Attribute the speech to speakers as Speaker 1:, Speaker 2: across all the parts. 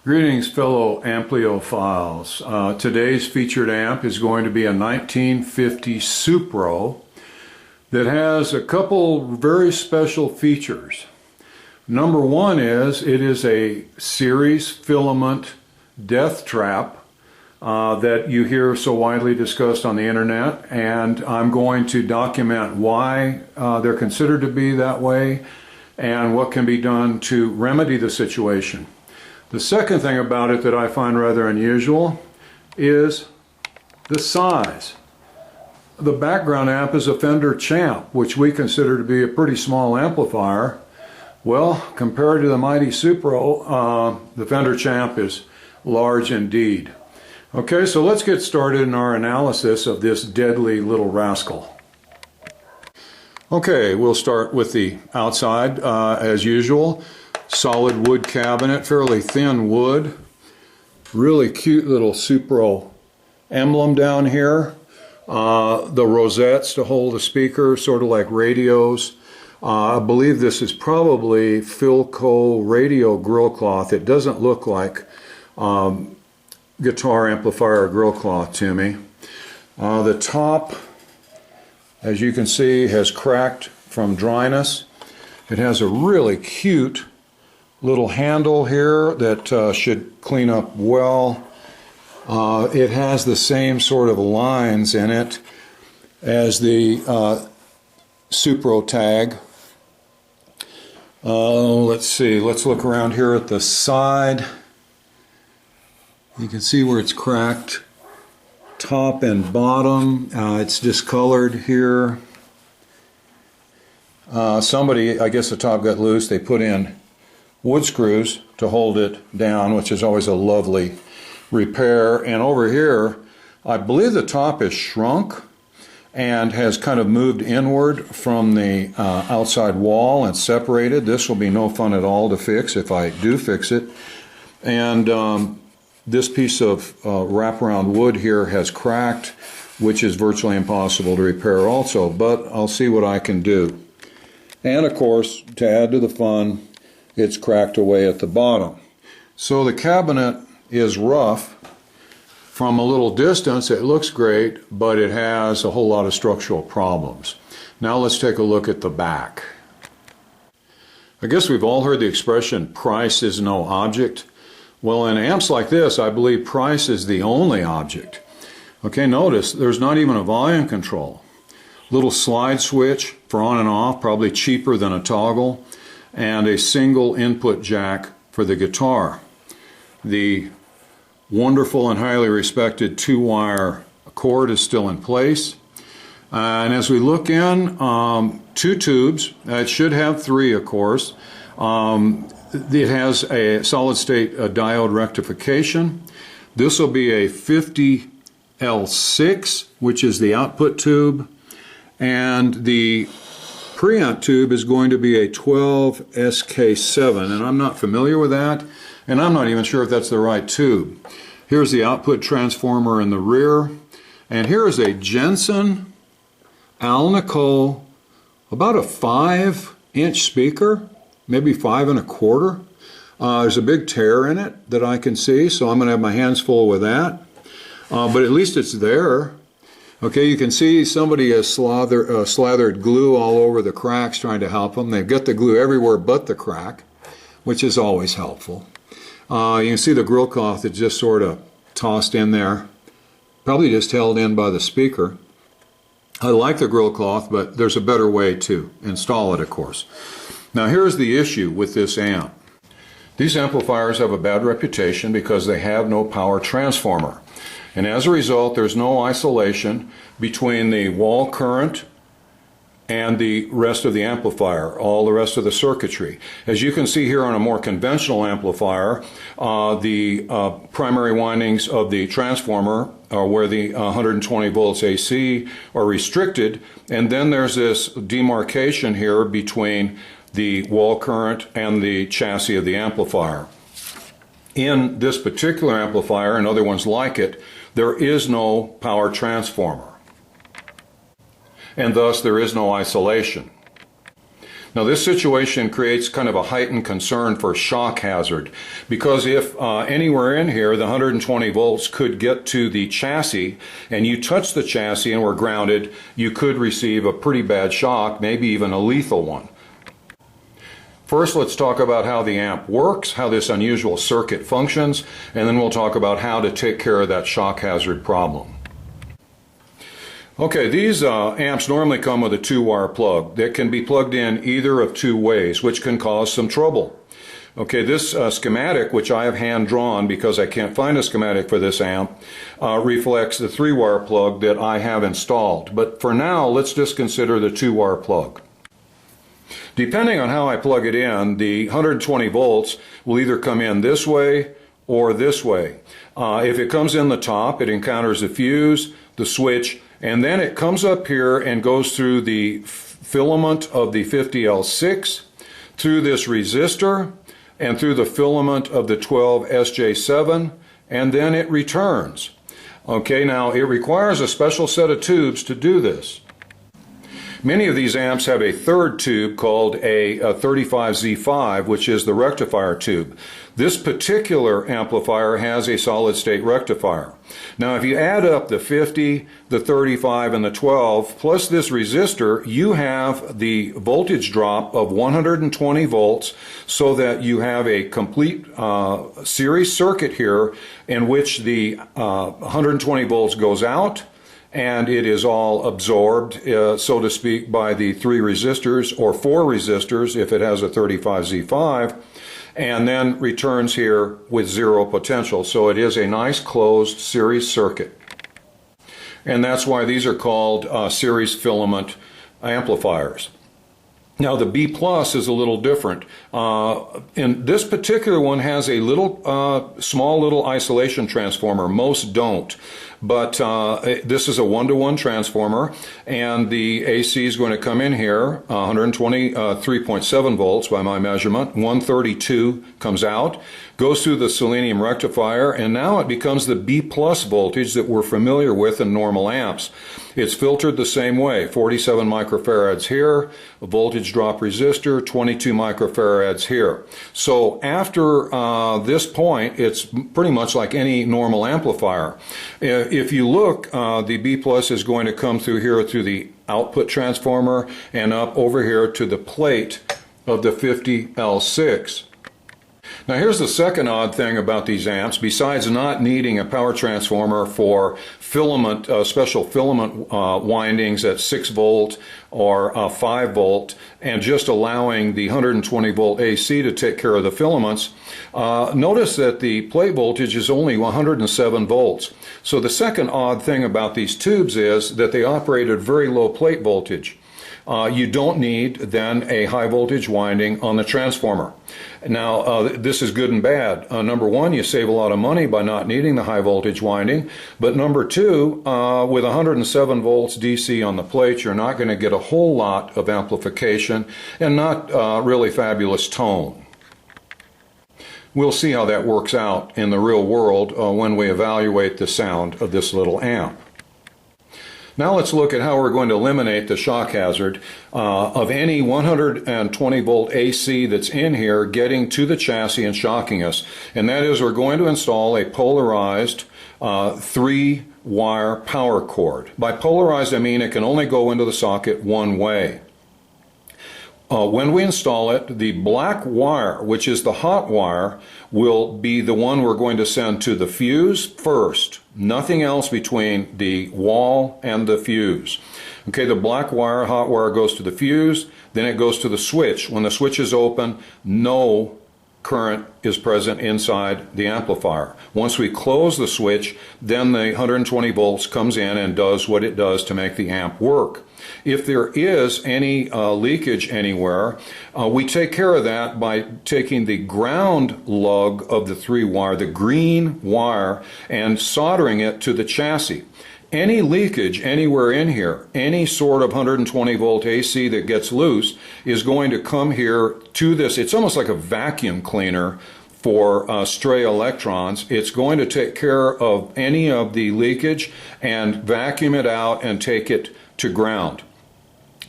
Speaker 1: Greetings, fellow ampliophiles. Today's featured amp is going to be a 1950 Supro that has a couple very special features. Number one is it is a Series-Filament death trap that you hear so widely discussed on the internet, and I'm going to document why they're considered to be that way and what can be done to remedy the situation. The second thing about it that I find rather unusual is the size. The background amp is a Fender Champ, which we consider to be a pretty small amplifier. Well, compared to the mighty Supro, the Fender Champ is large indeed. Okay, so let's get started in our analysis of this deadly little rascal. Okay, we'll start with the outside as usual. Solid wood cabinet, fairly thin wood. Really cute little Supro emblem down here. The rosettes to hold the speaker, sort of like radios. I believe this is probably Valco radio grill cloth. It doesn't look like guitar amplifier grill cloth to me. The top, as you can see, has cracked from dryness. It has a really cute little handle here that should clean up well. It has the same sort of lines in it as the Supro tag. Let's see, let's look around here at the side. You can see where it's cracked, top and bottom. It's discolored here. Somebody, I guess the top got loose, they put in wood screws to hold it down, which is always a lovely repair. And over here, I believe the top is shrunk and has kind of moved inward from the outside wall and separated. This will be no fun at all to fix if I do fix it. And this piece of wraparound wood here has cracked, which is virtually impossible to repair also, but I'll see what I can do. And of course, to add to the fun, it's cracked away at the bottom. So the cabinet is rough. From a little distance it looks great, but it has a whole lot of structural problems. Now let's take a look at the back. I guess we've all heard the expression, price is no object. Well, in amps like this, I believe price is the only object. Okay, notice there's not even a volume control. Little slide switch for on and off, probably cheaper than a toggle, and a single input jack for the guitar. The wonderful and highly respected 2-wire cord is still in place. And as we look in, 2 tubes. It should have 3, of course. It has a solid-state diode rectification. This will be a 50L6, which is the output tube, and the preamp tube is going to be a 12SK7, and I'm not familiar with that, and I'm not even sure if that's the right tube. Here's the output transformer in the rear, and here is a Jensen Alnico, about a 5-inch speaker, maybe 5 1/4. There's a big tear in it that I can see, so I'm going to have my hands full with that, but at least it's there. Okay, you can see somebody has slathered glue all over the cracks trying to help them. They've got the glue everywhere but the crack, which is always helpful. You can see the grill cloth is just sort of tossed in there, probably just held in by the speaker. I like the grill cloth, but there's a better way to install it, of course. Now here's the issue with this amp. These amplifiers have a bad reputation because they have no power transformer. And as a result, there's no isolation between the wall current and the rest of the amplifier, all the rest of the circuitry. As you can see here on a more conventional amplifier, the primary windings of the transformer are where the 120 volts AC are restricted, and then there's this demarcation here between the wall current and the chassis of the amplifier. In this particular amplifier and other ones like it, there is no power transformer, and thus there is no isolation. Now this situation creates kind of a heightened concern for shock hazard, because if anywhere in here the 120 volts could get to the chassis and you touch the chassis and were grounded, you could receive a pretty bad shock, maybe even a lethal one. First, let's talk about how the amp works, how this unusual circuit functions, and then we'll talk about how to take care of that shock hazard problem. Okay, these amps normally come with a 2-wire plug that can be plugged in either of 2 ways, which can cause some trouble. Okay, this schematic, which I have hand drawn because I can't find a schematic for this amp, reflects the 3-wire plug that I have installed. But for now, let's just consider the 2-wire plug. Depending on how I plug it in, the 120 volts will either come in this way or this way. If it comes in the top, it encounters the fuse, the switch, and then it comes up here and goes through the filament of the 50L6, through this resistor, and through the filament of the 12SJ7, and then it returns. Okay, now it requires a special set of tubes to do this. Many of these amps have a third tube called a 35Z5, which is the rectifier tube. This particular amplifier has a solid-state rectifier. Now, if you add up the 50, the 35, and the 12, plus this resistor, you have the voltage drop of 120 volts, so that you have a complete series circuit here in which the 120 volts goes out, and it is all absorbed, so to speak, by the 3 resistors, or 4 resistors if it has a 35Z5, and then returns here with 0 potential. So it is a nice closed series circuit. And that's why these are called series-filament amplifiers. Now the B plus is a little different. And this particular one has a little, small little isolation transformer. Most don't. But this is a 1-to-1 transformer, and the AC is going to come in here, 123.7 volts by my measurement. 132 comes out, goes through the selenium rectifier, and now it becomes the B plus voltage that we're familiar with in normal amps. It's filtered the same way, 47 microfarads here, a voltage drop resistor, 22 microfarads here. So after this point, it's pretty much like any normal amplifier. If you look, the B plus is going to come through here through the output transformer and up over here to the plate of the 50L6. Now here's the second odd thing about these amps. Besides not needing a power transformer for filament, special filament windings at 6 volt or 5 volt, and just allowing the 120 volt AC to take care of the filaments, notice that the plate voltage is only 107 volts. So the second odd thing about these tubes is that they operate at very low plate voltage. You don't need then a high voltage winding on the transformer. Now this is good and bad. Number one, you save a lot of money by not needing the high voltage winding, but number two, with 107 volts DC on the plate, you're not going to get a whole lot of amplification and not really fabulous tone. We'll see how that works out in the real world when we evaluate the sound of this little amp. Now let's look at how we're going to eliminate the shock hazard of any 120 volt AC that's in here getting to the chassis and shocking us. And that is, we're going to install a polarized 3-wire power cord. By polarized, I mean it can only go into the socket one way. When we install it, the black wire, which is the hot wire, will be the one we're going to send to the fuse first. Nothing else between the wall and the fuse. Okay, the black wire, hot wire, goes to the fuse, then it goes to the switch. When the switch is open, no current is present inside the amplifier. Once we close the switch, then the 120 volts comes in and does what it does to make the amp work. If there is any leakage anywhere, we take care of that by taking the ground lug of the 3-wire, the green wire, and soldering it to the chassis. Any leakage anywhere in here, any sort of 120 volt AC that gets loose, is going to come here to this. It's almost like a vacuum cleaner for stray electrons. It's going to take care of any of the leakage and vacuum it out and take it to ground.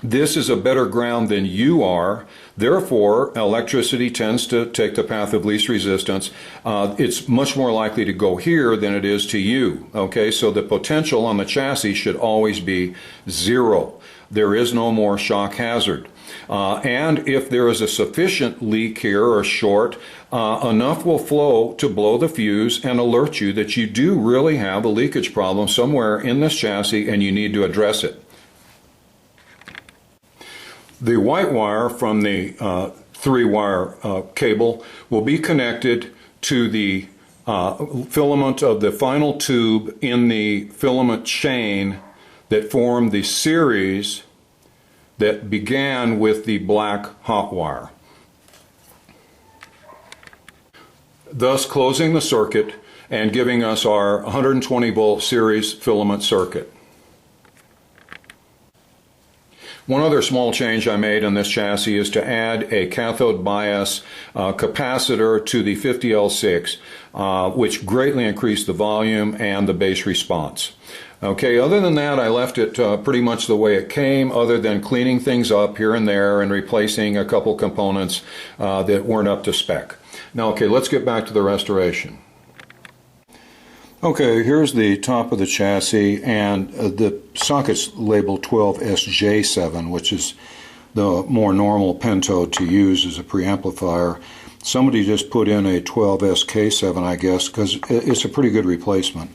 Speaker 1: This is a better ground than you are. Therefore, electricity tends to take the path of least resistance. It's much more likely to go here than it is to you. Okay, so the potential on the chassis should always be 0. There is no more shock hazard. And if there is a sufficient leak here or short, enough will flow to blow the fuse and alert you that you do really have a leakage problem somewhere in this chassis and you need to address it. The white wire from the 3-wire cable will be connected to the filament of the final tube in the filament chain that formed the series that began with the black hot wire, thus closing the circuit and giving us our 120 volt series filament circuit. One other small change I made on this chassis is to add a cathode bias capacitor to the 50L6, which greatly increased the volume and the base response. Okay, other than that, I left it pretty much the way it came, other than cleaning things up here and there and replacing a couple components that weren't up to spec. Now, okay, let's get back to the restoration. Okay, here's the top of the chassis, and the socket's labeled 12SJ7, which is the more normal pentode to use as a preamplifier. Somebody just put in a 12SK7, I guess, because it's a pretty good replacement.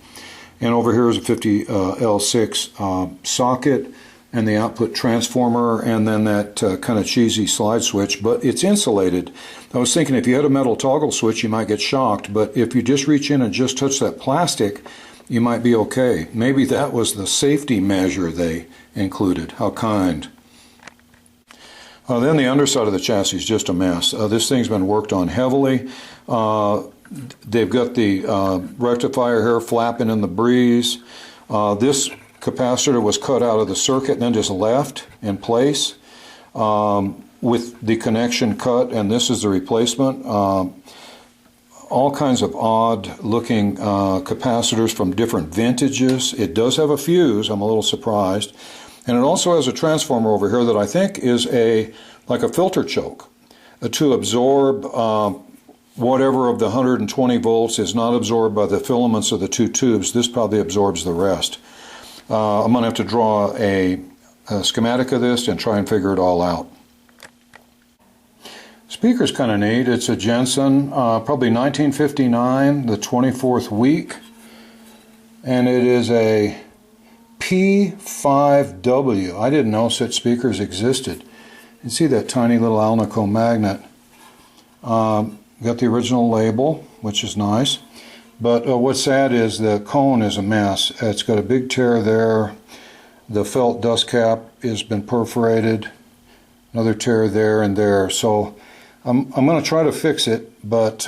Speaker 1: And over here is a 50L6 socket, and the output transformer, and then that kind of cheesy slide switch, but it's insulated. I was thinking if you had a metal toggle switch you might get shocked, but if you just reach in and just touch that plastic you might be okay. Maybe that was the safety measure they included. How kind. Then the underside of the chassis is just a mess. This thing's been worked on heavily. They've got the rectifier here flapping in the breeze. This capacitor was cut out of the circuit and then just left in place with the connection cut, and this is the replacement. All kinds of odd looking capacitors from different vintages. It does have a fuse, I'm a little surprised, and it also has a transformer over here that I think is like a filter choke to absorb whatever of the 120 volts is not absorbed by the filaments of the two tubes. This probably absorbs the rest. I'm going to have to draw a schematic of this and try and figure it all out. Speaker's kind of neat. It's a Jensen, probably 1959, the 24th week, and it is a P5W. I didn't know such speakers existed. You can see that tiny little Alnico magnet. Got the original label, which is nice. But what's sad is the cone is a mess. It's got a big tear there. The felt dust cap has been perforated. Another tear there and there. So I'm going to try to fix it, but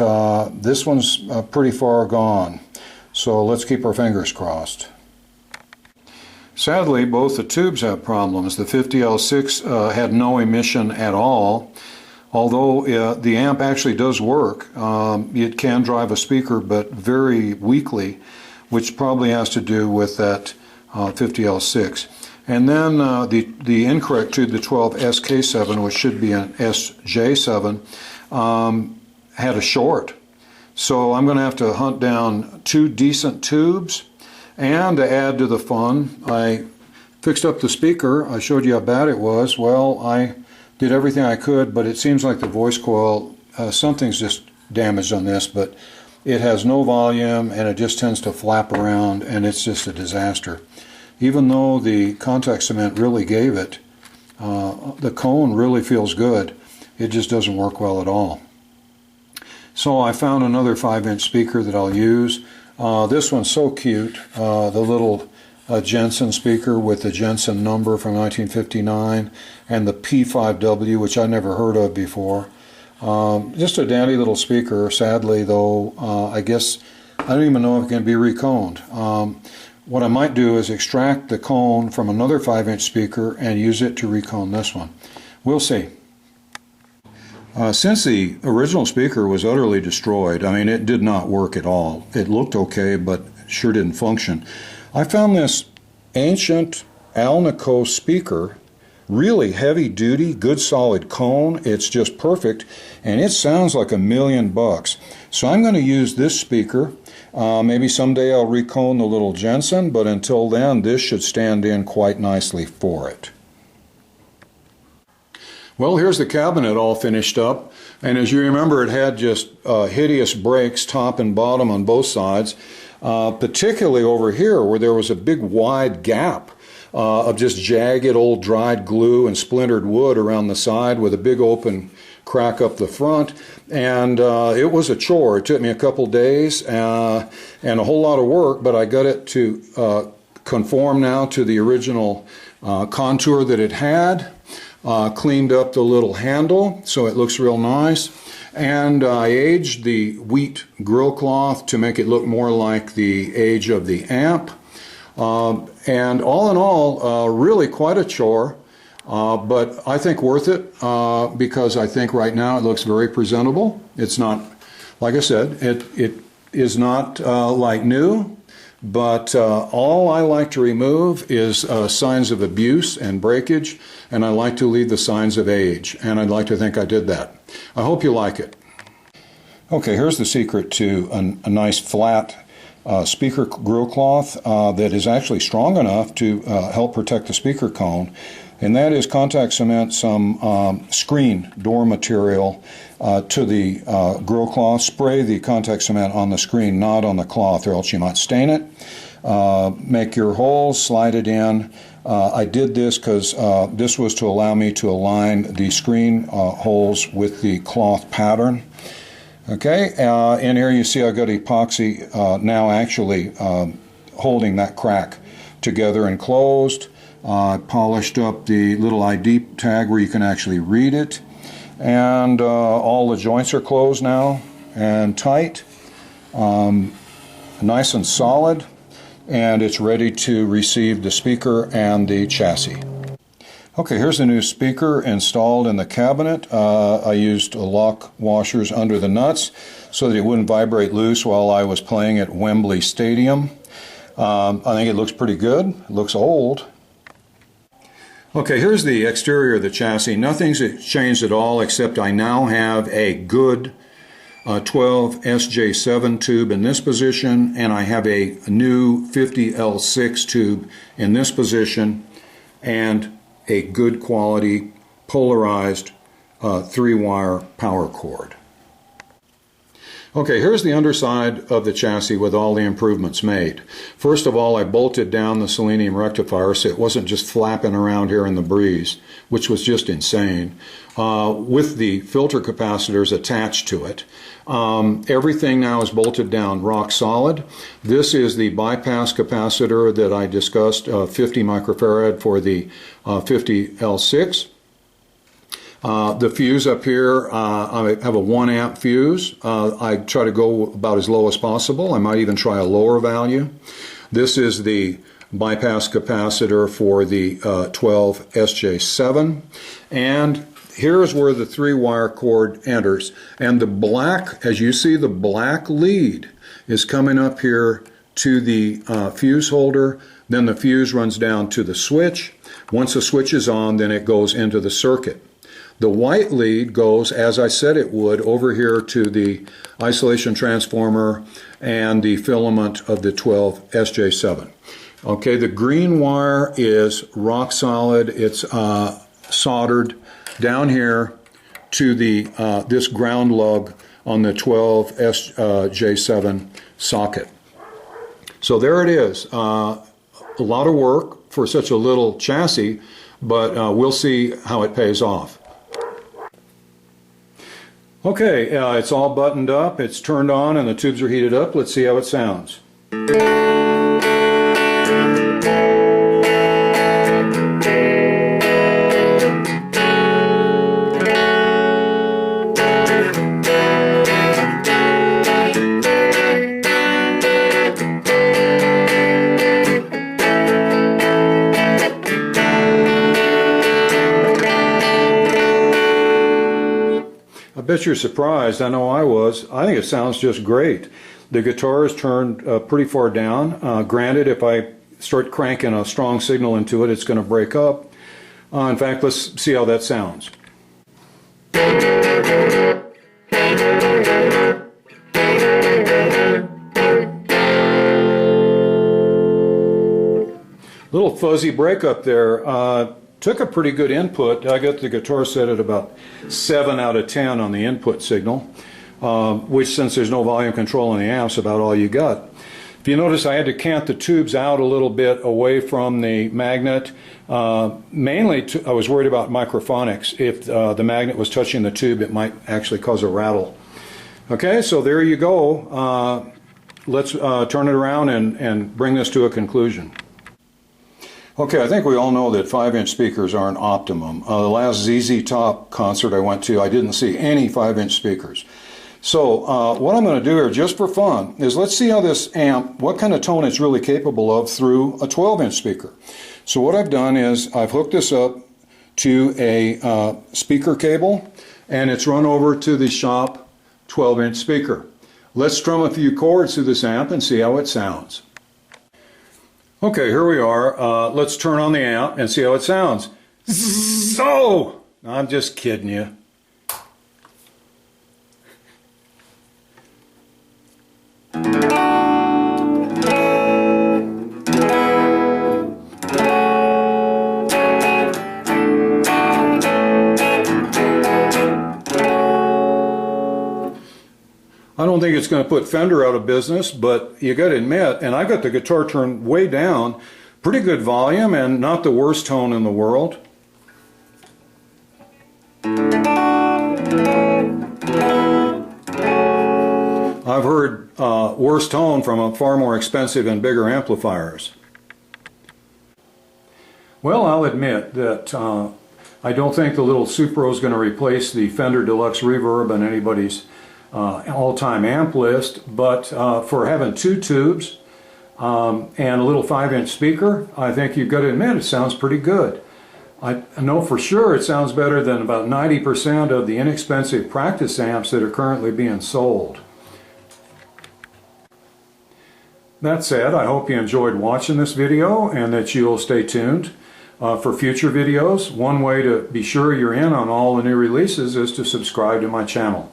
Speaker 1: this one's pretty far gone. So let's keep our fingers crossed. Sadly, both the tubes have problems. The 50L6 had no emission at all. Although the amp actually does work, it can drive a speaker, but very weakly, which probably has to do with that 50L6. And then the incorrect tube, the 12SK7, which should be an SJ7, had a short. So I'm going to have to hunt down 2 decent tubes, and to add to the fun, I fixed up the speaker. I showed you how bad it was. Well, I did everything I could, but it seems like the voice coil, something's just damaged on this, but it has no volume and it just tends to flap around, and it's just a disaster. Even though the contact cement really gave it, the cone really feels good, it just doesn't work well at all. So I found another 5-inch speaker that I'll use. This one's so cute, the little Jensen speaker with the Jensen number from 1959 and the P5W, which I never heard of before. Just a dandy little speaker. Sadly, though, I guess I don't even know if it can be reconed. What I might do is extract the cone from another 5-inch speaker and use it to recone this one. We'll see. Since the original speaker was utterly destroyed, I mean, it did not work at all. It looked okay, but sure didn't function. I found this ancient Alnico speaker really heavy duty, good solid cone. It's just perfect, and it sounds like $1,000,000. So I'm going to use this speaker. Maybe someday I'll recone the little Jensen, but until then this should stand in quite nicely for it. Well, here's the cabinet all finished up, and as you remember, it had just hideous breaks top and bottom on both sides, particularly over here where there was a big wide gap of just jagged old dried glue and splintered wood around the side with a big open crack up the front, and it was a chore. It took me a couple days and a whole lot of work, but I got it to conform now to the original contour that it had. Cleaned up the little handle so it looks real nice, and I aged the wheat grill cloth to make it look more like the age of the amp, and all in all really quite a chore, but I think worth it because I think right now it looks very presentable. It's not, like I said, it is not like new. But all I like to remove is signs of abuse and breakage, and I like to leave the signs of age, and I'd like to think I did that. I hope you like it. Okay, here's the secret to a nice flat speaker grill cloth that is actually strong enough to help protect the speaker cone, and that is contact cement some screen door material to the grill cloth. Spray the contact cement on the screen, not on the cloth, or else you might stain it. Make your holes, slide it in. I did this because this was to allow me to align the screen holes with the cloth pattern. Okay, in here you see I got epoxy now actually holding that crack together and closed. Polished up the little ID tag where you can actually read it, and all the joints are closed now and tight, nice and solid, and it's ready to receive the speaker and the chassis. Okay, here's the new speaker installed in the cabinet. I used lock washers under the nuts so that it wouldn't vibrate loose while I was playing at Wembley Stadium. I think it looks pretty good. It looks old. Okay, here's the exterior of the chassis. Nothing's changed at all except I now have a good 12 SJ7 tube in this position, and I have a new 50L6 tube in this position, and a good quality polarized 3-wire power cord. Okay, here's the underside of the chassis with all the improvements made. First of all, I bolted down the selenium rectifier so it wasn't just flapping around here in the breeze, which was just insane, with the filter capacitors attached to it. Everything now is bolted down rock solid. This is the bypass capacitor that I discussed, 50 microfarad for the 50L6. The fuse up here, I have a 1 amp fuse. I try to go about as low as possible. I might even try a lower value. This is the bypass capacitor for the 12 SJ7. And here's where the 3-wire cord enters. And the black, as you see, the black lead is coming up here to the fuse holder. Then the fuse runs down to the switch. Once the switch is on, then it goes into the circuit. The white lead goes, as I said it would, over here to the isolation transformer and the filament of the 12 SJ7. Okay, the green wire is rock solid. It's soldered down here to the this ground lug on the 12 SJ7 socket. So there it is. A lot of work for such a little chassis, but we'll see how it pays off. Okay, it's all buttoned up, it's turned on, and the tubes are heated up. Let's see how it sounds. I bet you're surprised. I know I was. I think it sounds just great. The guitar is turned pretty far down. Granted, if I start cranking a strong signal into it, it's going to break up. In fact, let's see how that sounds. Little fuzzy breakup there. Took a pretty good input. I got the guitar set at about 7 out of 10 on the input signal, which, since there's no volume control in the amp, is about all you got. If you notice, I had to cant the tubes out a little bit away from the magnet. Mainly, I was worried about microphonics. If the magnet was touching the tube, it might actually cause a rattle. Okay, so there you go. Let's turn it around and bring this to a conclusion. Okay, I think we all know that 5-inch speakers aren't optimum. The last ZZ Top concert I went to, I didn't see any 5-inch speakers. So what I'm going to do here, just for fun, is let's see how this amp, what kind of tone it's really capable of through a 12-inch speaker. So what I've done is I've hooked this up to a speaker cable, and it's run over to the shop 12-inch speaker. Let's strum a few chords through this amp and see how it sounds. Okay, here we are. Let's turn on the amp and see how it sounds. So, I'm just kidding you. I don't think it's going to put Fender out of business, but you got to admit, and I got the guitar turned way down, pretty good volume and not the worst tone in the world. I've heard worse tone from far more expensive and bigger amplifiers. Well, I'll admit that I don't think the little Supro is going to replace the Fender Deluxe Reverb on anybody's all-time amp list, but for having 2 tubes and a little 5-inch speaker, I think you've got to admit it sounds pretty good. I know for sure it sounds better than about 90% of the inexpensive practice amps that are currently being sold. That said, I hope you enjoyed watching this video and that you'll stay tuned for future videos. One way to be sure you're in on all the new releases is to subscribe to my channel.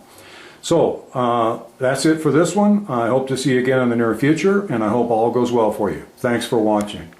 Speaker 1: So, that's it for this one. I hope to see you again in the near future, and I hope all goes well for you. Thanks for watching.